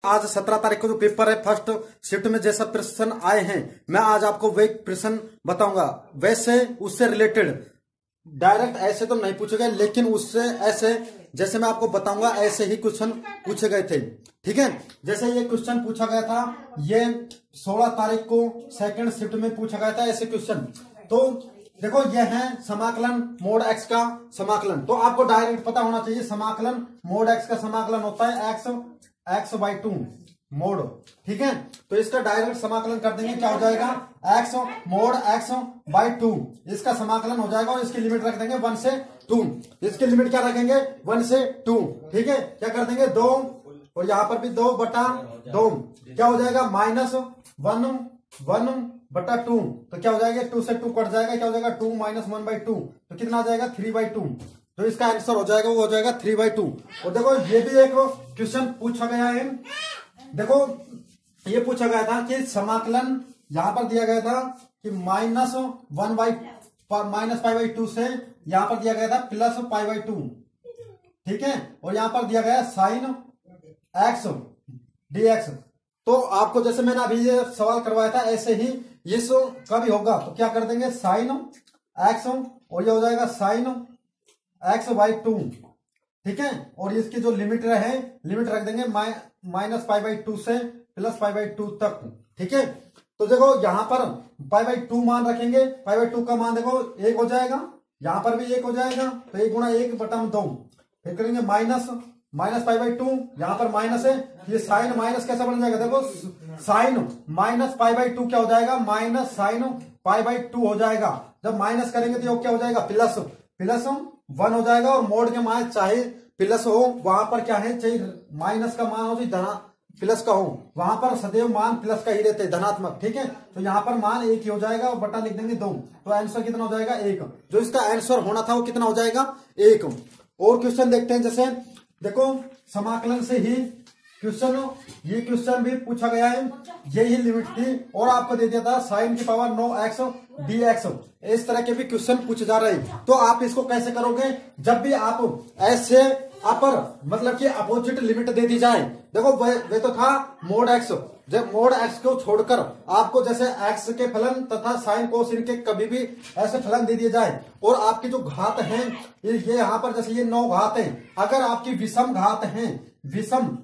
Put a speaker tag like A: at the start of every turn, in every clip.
A: आज 17 तारीख को जो पेपर है फर्स्ट शिफ्ट में जैसा प्रश्न आए हैं मैं आज आपको वही प्रश्न बताऊंगा। वैसे उससे रिलेटेड डायरेक्ट ऐसे तो नहीं पूछे गए, लेकिन उससे ऐसे जैसे मैं आपको बताऊंगा ऐसे ही क्वेश्चन पूछे गए थे। ठीक है, जैसे ये क्वेश्चन पूछा गया था, ये 16 तारीख को सेकंड शिफ्ट में पूछा गया था ऐसे क्वेश्चन। तो देखो ये है समाकलन मोड एक्स का समाकलन, तो आपको डायरेक्ट पता होना चाहिए समाकलन मोड एक्स का समाकलन होता है एक्स बाई 2 मोड। ठीक है, तो इसका डायरेक्ट समाकलन कर देंगे, क्या हो जाएगा एक्स मोड एक्स बाई 2, इसका समाकलन हो जाएगा और इसकी लिमिट रख देंगे 1 से 2। इसकी लिमिट क्या रखेंगे 1 से 2। ठीक है, क्या कर देंगे 2 और यहां पर भी 2/2, क्या हो जाएगा -1/2। तो क्या हो जाएगा 2 से 2 कट जाएगा, क्या हो जाएगा 2 - 1/2, तो कितना आ जाएगा 3/2। तो इसका आंसर हो जाएगा वो हो जाएगा 3/2। और देखो ये भी एक क्वेश्चन पूछा गया है। देखो ये पूछा गया था कि समाकलन यहां पर दिया गया था कि -π/2 से यहां पर दिया गया था +π/2। ठीक है, और यहां पर दिया गया sin x dx। तो आपको जैसे मैंने अभी ये सवाल करवाया था ऐसे ही ये कभी होगा, तो क्या कर देंगे sin x और ये हो जाएगा sin x/2। ठीक है, और इसकी जो लिमिट है लिमिट रख देंगे -π/2 से +π/2 तक। ठीक है, तो देखो यहां पर π/2 मान रखेंगे, π/2 का मान देखो 1 हो जाएगा, यहां पर भी 1 हो जाएगा, तो 1/1/2। फिर करेंगे -π/2, यहां पर माइनस है, ये साइन माइनस कैसा बन जाएगा, देखो साइन -π/2 क्या हो जाएगा -sin π/2 हो जाएगा। जब माइनस करेंगे तो क्या हो जाएगा प्लस 1 हो जाएगा। और मोड के मान चाहे प्लस हो, वहां पर क्या है चाहे माइनस का मान हो चाहे प्लस का हो, वहां पर सदैव मान प्लस का ही रहते हैं, धनात्मक। ठीक है, तो यहां पर मान 1 ही हो जाएगा और बटा लिख देंगे 2, तो आंसर कितना हो जाएगा 1। जो इसका आंसर होना था वो कितना हो जाएगा 1। और क्वेश्चन देखते हैं, जैसे देखो समाकलन से ही क्वेश्चन, ये क्वेश्चन भी पूछा गया है, यही लिमिट थी और आपको दे दिया था sin की पावर 9x dx। इस तरह के भी क्वेश्चन पूछे जा रहे हैं। तो आप इसको कैसे करोगे, जब भी आप ऐसे अपर मतलब कि अपोजिट लिमिट दे दी जाए। देखो वे तो था मोड एक्स, जब मोड एक्स को छोड़कर आपको जैसे एक्स के फलन तथा साइन कोस इनके कभी भी ऐसे फलन दे दिए जाए और आपकी जो घात है ये यहाँ पर जैसे ये 9 घात है, अगर आपकी विषम घात है, विषम,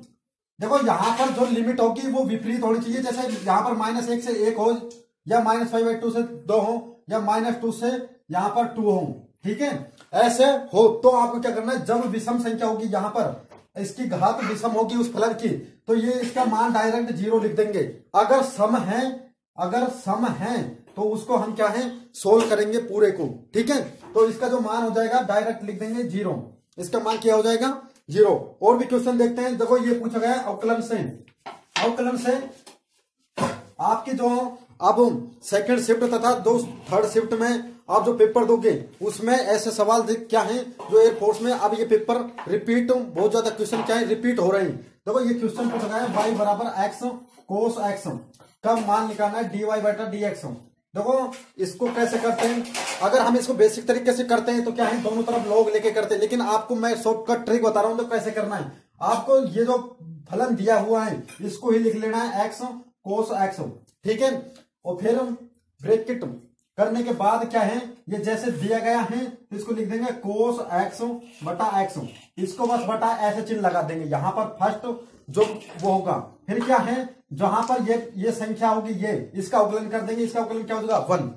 A: देखो यहाँ पर जो लिमिट होगी वो विपरीत होनी चाहिए। जैसे यहाँ पर -1 से 1 हो, या -5/2 से 2 हो, या -2 से यहाँ पर 2 हो। ठीक है, ऐसे हो तो आपको क्या करना है, जब विषम संख्या होगी यहाँ पर इसकी घात विषम होगी उस फलन की, तो ये इसका मान डायरेक्ट 0 लिख देंगे। अगर सम है तो उसको हम क्या है सोल्व करेंगे पूरे को। ठीक है, तो इसका जो मान हो जाएगा डायरेक्ट लिख देंगे 0, इसका मान क्या हो जाएगा 0। और भी क्वेश्चन देखते हैं। देखो ये पूछा गया अवकलन से आपकी जो अब सेकंड शिफ्ट तथा थर्ड शिफ्ट में आप जो पेपर दोगे उसमें ऐसे सवाल क्या हैं जो एयरफोर्स में अब ये पेपर रिपीट, बहुत ज्यादा क्वेश्चन क्या है रिपीट हो रहे हैं। देखो ये क्वेश्चन पूछा गया है y = x cos x का मान निकालना है dy/dx। देखो इसको कैसे करते हैं, अगर हम इसको बेसिक तरीके से करते हैं तो क्या है दोनों तरफ log लेके करते हैं, लेकिन आपको मैं शॉर्टकट ट्रिक बता रहा हूं तो कैसे करना है। आपको ये जो फलन दिया हुआ है इसको ही लिख लेना है x cos x। ठीक है, और फिर ब्रैकेट करने के बाद क्या है, ये जैसे दिया गया है तो इसको लिख देंगे cos x/x, इसको बस बटा ऐसे चिन्ह लगा देंगे, यहां पर फर्स्ट जो वो होगा। फिर क्या है जहां पर ये संख्या होगी ये इसका अवकलन कर देंगे, इसका अवकलन क्या हो जाएगा 1।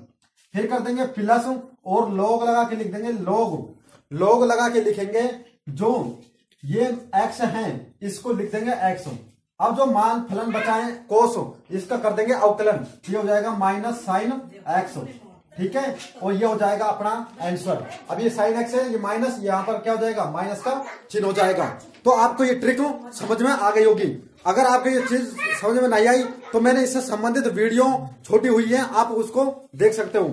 A: फिर कर देंगे प्लस और log लगा के लिख देंगे, log लगा के लिखेंगे, जो ये x है इसको लिख देंगे x। अब जो मान फलन बचाएं कोस, इसका कर देंगे अवकलन, ये हो जाएगा -sin x। ठीक है, और ये हो जाएगा अपना आंसर। अब ये sin x है, ये माइनस यहाँ पर क्या हो जाएगा माइनस का चिन्ह हो जाएगा। तो आपको ये ट्रिक समझ में आ गई होगी। अगर आपको ये चीज समझ में नहीं आई तो मैंने इससे संबंधित वीडियो छोटी हुई है, आप उसको देख सकते हो।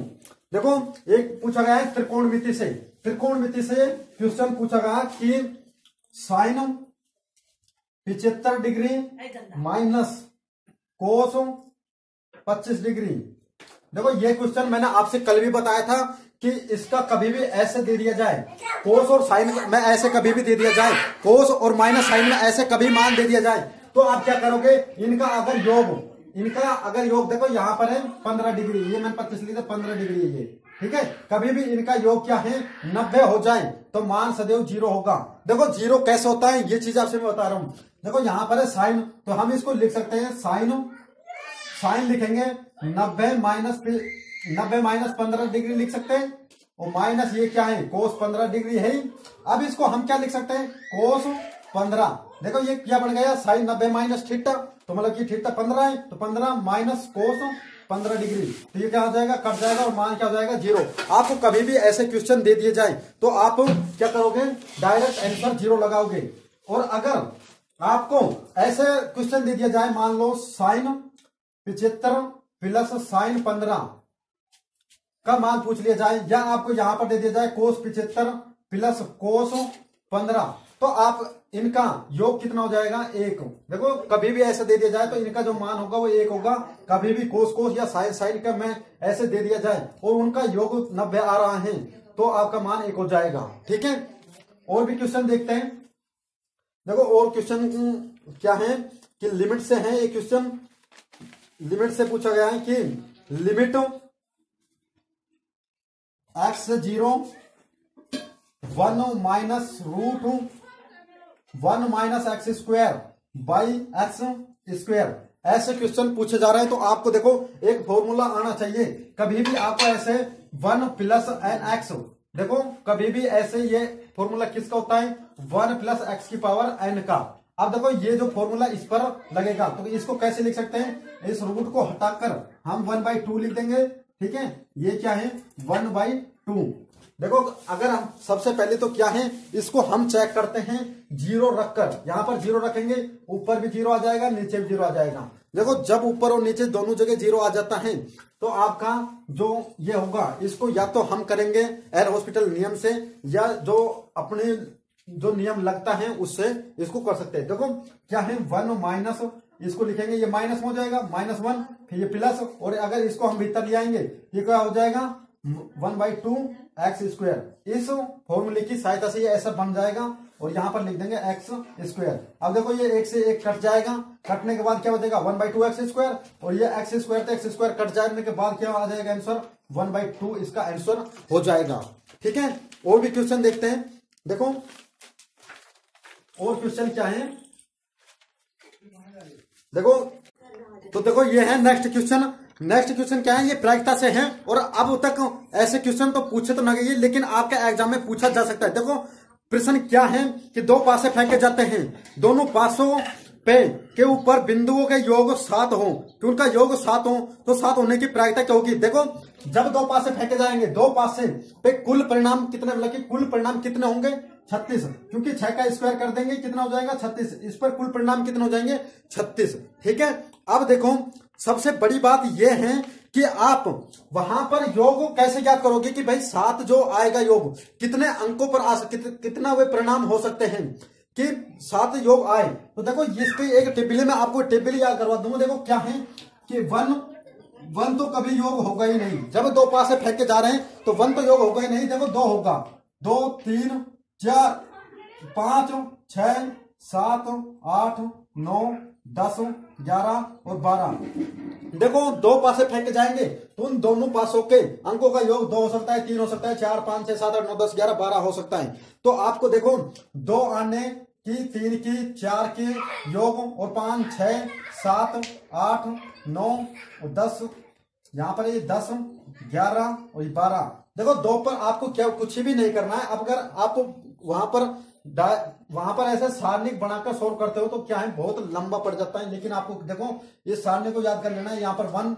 A: देखो एक पूछा गया है त्रिकोणमिति से क्वेश्चन पूछा गया कि sin 75 degree minus cos 25 degree. देखो ये क्वेश्चन मैंने आपसे कल भी बताया था कि इसका कभी भी ऐसे दे दिया जाए, कोस और साइन में ऐसे कभी भी दे दिया जाए, कोस और माइनस साइन में ऐसे कभी मान दे दिया जाए तो आप क्या करोगे, इनका अगर योग देखो यहाँ पर है 15 डिग्री, ये मैंने 25 लिया 15 डिग्री है ये, ठीक है। कभी भी इनका योग क्या है 90 हो जाए तो मान सदैव 0 होगा। देखो 0 कैसे होता है ये चीज आपसे मैं बता रहा हूं। देखो यहाँ पर है साइन, तो हम इसको लिख सकते हैं साइन लिखेंगे 90 माइनस 15 डिग्री लिख सकते हैं, और माइनस ये क्या है कोस 15 डिग्री है। अब इसको हम क्या लिख सकते हैं कोस 15। देखो ये क्या बन गया साइन 90 माइनस थीटा, तो मतलब कि थीटा 15 है, तो 15 माइनस कोस 15 डिग्री, तो ये क्या हो जाएगा कट जाएगा और मान क्या हो जाएगा 0। आपको कभी भी ऐसे क्वेश्चन दे दिए जाए तो आप क्या करोगे डायरेक्ट आंसर 0 लगाओगे। और अगर आपको ऐसे क्वेश्चन दे दिया जाए, मान लो साइन 75 प्लस साइन 15 का मान पूछ लिया जाए, या आपको यहां पर दे दिया जाए कोस 75 प्लस कोस 15, तो आप इनका योग कितना हो जाएगा 1। देखो कभी भी ऐसे दे दिया जाए तो इनका जो मान होगा वो 1 होगा। कभी भी कोस या साइन का मैं ऐसे दे दिया जाए और उनका योग 90 आ रहा है तो आपका मान 1 हो जाएगा, ठीक है। और भी क्वेश्चन देखते हैं। देखो और क्वेश्चन क्या है कि लिमिट से है, ये क्वेश्चन लिमिट से पूछा गया है कि limit x 0 1 minus root 1 minus x square by x square, ऐसे क्वेश्चन पूछे जा रहे हैं। तो आपको देखो एक फॉर्मूला आना चाहिए। कभी भी आपको ऐसे 1 प्लस एन एक्स, देखो कभी भी ऐसे ये फॉर्मूला किसका होता है 1 प्लस एक्स की पावर एन का। अब देखो ये जो फॉर्मूला इस पर लगेगा तो इसको कैसे लिख सकते हैं, इस रूट को हटाकर हम 1/2 लिख देंगे, ठीक है। ये क्या है 1/2। देखो अगर हम सबसे पहले तो क्या है इसको हम चेक करते हैं 0 रखकर, यहां पर 0 रखेंगे ऊपर भी 0 आ जाएगा नीचे भी 0 आ जाएगा। देखो जब ऊपर और नीचे दोनों जगह 0 आ जाता है तो आपका जो ये होगा इसको या तो हम करेंगे एल हॉस्पिटल नियम से, या जो अपने जो नियम लगता है उससे इसको कर सकते हैं। देखो क्या है 1 माइनस, इसको लिखेंगे ये माइनस हो जाएगा -1, फिर ये प्लस, और अगर इसको हम भीतर ले आएंगे ये क्या हो जाएगा 1/2 एक्स स्क्वायर। इस फॉर्मूले की सहायता से ये ऐसा बन जाएगा और यहां पर लिख देंगे एक्स स्क्वायर। अब देखो ये 1 से 1 कट जाएगा, कटने के बाद क्या बचेगा 1/2 एक्स स्क्वायर, और ये एक्स स्क्वायर तो एक्स स्क्वायर कट जाने के बाद क्या आ जाएगा आंसर 1/2 इसका आंसर हो जाएगा, ठीक है। और भी क्वेश्चन देखते हैं। देखो और क्वेश्चन क्या है, देखो तो देखो ये है नेक्स्ट क्वेश्चन क्या है, ये प्रायिकता से है। और अब तक ऐसे क्वेश्चन तो पूछे तो ना गए, लेकिन आपका एग्जाम में पूछा जा सकता है। देखो प्रश्न क्या है कि 2 पासे फेंके जाते हैं, दोनों पासों पे के ऊपर बिंदुओं के योग 7 हो, कि उनका योग 7 हो तो 7 होने की प्रायिकता क्या होगी। देखो जब 2 पासे फेंके जाएंगे 2 पासे पे कुल परिणाम कितने, मतलब कि कुल परिणाम कितने होंगे 36, क्योंकि 6 का स्क्वायर कर देंगे कितना हो जाएगा 36, इस पर कुल परिणाम कितने हो जाएंगे 36, ठीक है। अब देखो सबसे बड़ी बात यह है कि आप वहां पर योग कैसे ज्ञात करोगे कि भाई 7 जो आएगा योग कितने अंकों पर आ सकते, कितना वे परिणाम हो सकते हैं कि 7 योग आए। तो देखो इसके एक टेबल में आपको टेबल याद करवा दूंगा। देखो क्या है कि 1 तो कभी योग होगा ही नहीं, जब 2 पासे फेंके जा रहे हैं तो 1 तो योग होगा ही नहीं। देखो 2 होगा, 2 3 4 5 6 7 8 9 10 11 और 12। देखो 2 पासे फेंके जाएंगे तो उन दोनों पासों के अंकों का योग 2 हो सकता है, 3 हो सकता है, 4 5 6 7 8 9 10 11 12 हो सकता है। तो आपको देखो 2 आने की 3 की 4 के योग और 5 6 7 8 9 और 10, यहाँ पर ये 10 11 और 12। देखो 2 पर आपको क्या कुछ भी नहीं करना है। अब अगर आप वहां पर ऐसे सारणिक बनाकर सोल्व करते हो तो क्या है बहुत लंबा पड़ जाता है, लेकिन आपको देखो इस सारणी को याद कर लेना है। यहाँ पर 1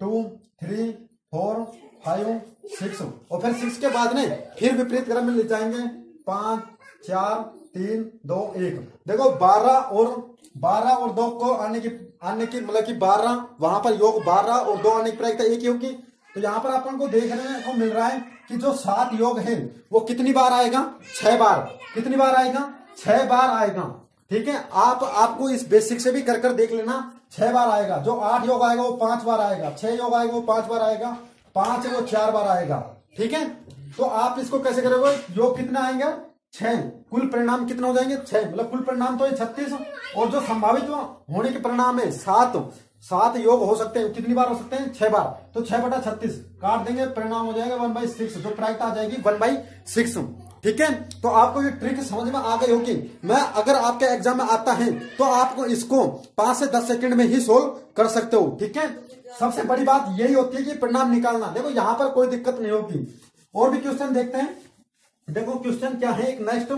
A: 2 3 4 5 6 और फिर 6 के बाद में फिर विपरीत क्रम में ले जाएंगे 5 4 3 2 1। देखो 12 और 2 को आने की मतलब कि 12 वहां पर योग 12 और 2 आने की प्रायिकता एक ही होगी। तो यहाँ पर अपन को देखने को मिल रहा है कि जो 7 योग है वो कितनी बार आएगा 6 बार। कितनी बार आएगा 6 बार आएगा, ठीक है। आपको इस बेसिक से भी कर देख लेना 6 बार आएगा। जो 8 योग आएगा वो 5 बार आएगा, 6 योग आएगा वो 5 बार आएगा, 5 वो 4 बार आएगा, ठीक है। तो आप इसको कैसे करोगे योग कितना आएगा 6, कुल परिणाम कितना हो जाएंगे 6, मतलब कुल परिणाम तो है 36, और जो संभावित होने के परिणाम है 7 योग हो सकते हैं, कितनी बार हो सकते हैं 6 बार, तो 6/36 काट देंगे, परिणाम हो जाएगा 1/6, जो प्रायिकता आ जाएगी 1/6। ठीक है, तो आपको ये ट्रिक समझ में आ गई होगी। मैं अगर आपके एग्जाम में आता है तो आपको इसको 5 से 10 सेकंड में ही सोल्व कर सकते हो। ठीक है, सबसे बड़ी बात यही होती है कि परिणाम निकालना। देखो यहां पर कोई दिक्कत नहीं होगी। और भी क्वेश्चन देखते हैं। देखो क्वेश्चन क्या है, एक नेक्स्ट,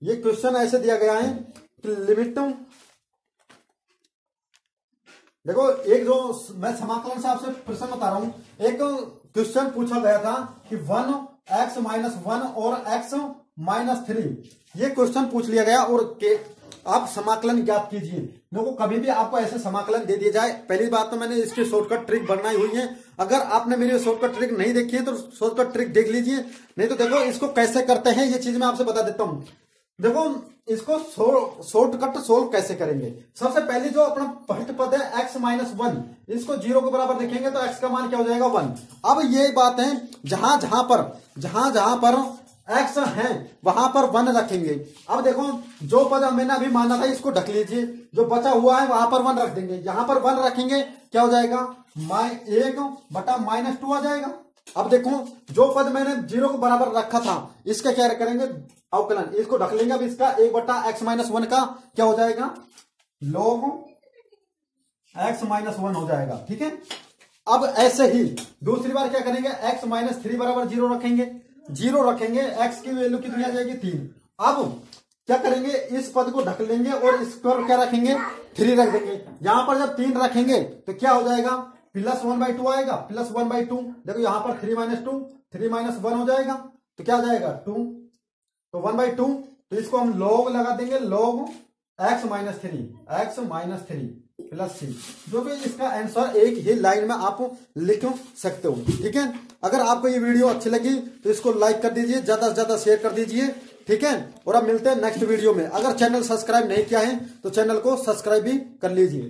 A: ये क्वेश्चन ऐसे दिया गया है कि लिमिट, देखो एक जो मैं समाकलन से आपसे प्रश्न बता रहा हूं, एक क्वेश्चन पूछा गया था कि 1x-1 और x-3, ये क्वेश्चन पूछ लिया गया और आप समाकलन ज्ञात कीजिए। देखो कभी भी आपको ऐसे समाकलन दे दिया जाए, पहली बात तो मैंने इसकी शॉर्टकट ट्रिक बनाई हुई है, अगर आपने मेरी शॉर्टकट ट्रिक नहीं देखी है तो शॉर्टकट ट्रिक देख लीजिए, नहीं तो देखो इसको कैसे करते हैं ये चीज मैं आपसे बता देता हूं। देखो इसको शॉर्टकट सोल्व कैसे करेंगे। सबसे पहले जो अपना पहले पद है x-1, इसको 0 के बराबर लिखेंगे तो x का मान क्या हो जाएगा 1। अब ये बात है जहां जहां पर x है वहां पर 1 रखेंगे। अब देखो जो पद मैंने अभी माना था इसको ढक लीजिए, जो बचा हुआ है वहां पर 1 रख देंगे, यहां पर 1 रखेंगे क्या हो जाएगा 1/-2 आ जाएगा। अब देखो जो पद मैंने 0 के बराबर रखा था इसका क्या करेंगे अवकलन, इसको ढक लेंगे। अब इसका 1/x-1 का क्या हो जाएगा log x-1 हो जाएगा। ठीक है, अब ऐसे ही दूसरी बार क्या करेंगे x-3 बराबर 0 रखेंगे, 0 रखेंगे, x की वैल्यू कितनी आ जाएगी 3। अब क्या करेंगे इस पद को ढक लेंगे और इस पर क्या रखेंगे 3 रख देंगे। यहां पर जब 3 रखेंगे तो क्या हो जाएगा +1/2 आएगा, +1/2। देखो यहां पर 3-2, 3-1 हो जाएगा तो क्या आ जाएगा 2, तो 1/2, तो इसको हम log लगा देंगे, log x-3 प्लस c, जो भी इसका आंसर एक ही लाइन में आप लिख सकते हो। ठीक है, अगर आपको ये वीडियो अच्छी लगी तो इसको लाइक कर दीजिए, ज्यादा से ज्यादा शेयर कर दीजिए। ठीक है, और अब मिलते हैं नेक्स्ट वीडियो में। अगर चैनल सब्सक्राइब नहीं किया है तो चैनल को सब्सक्राइब भी कर लीजिए।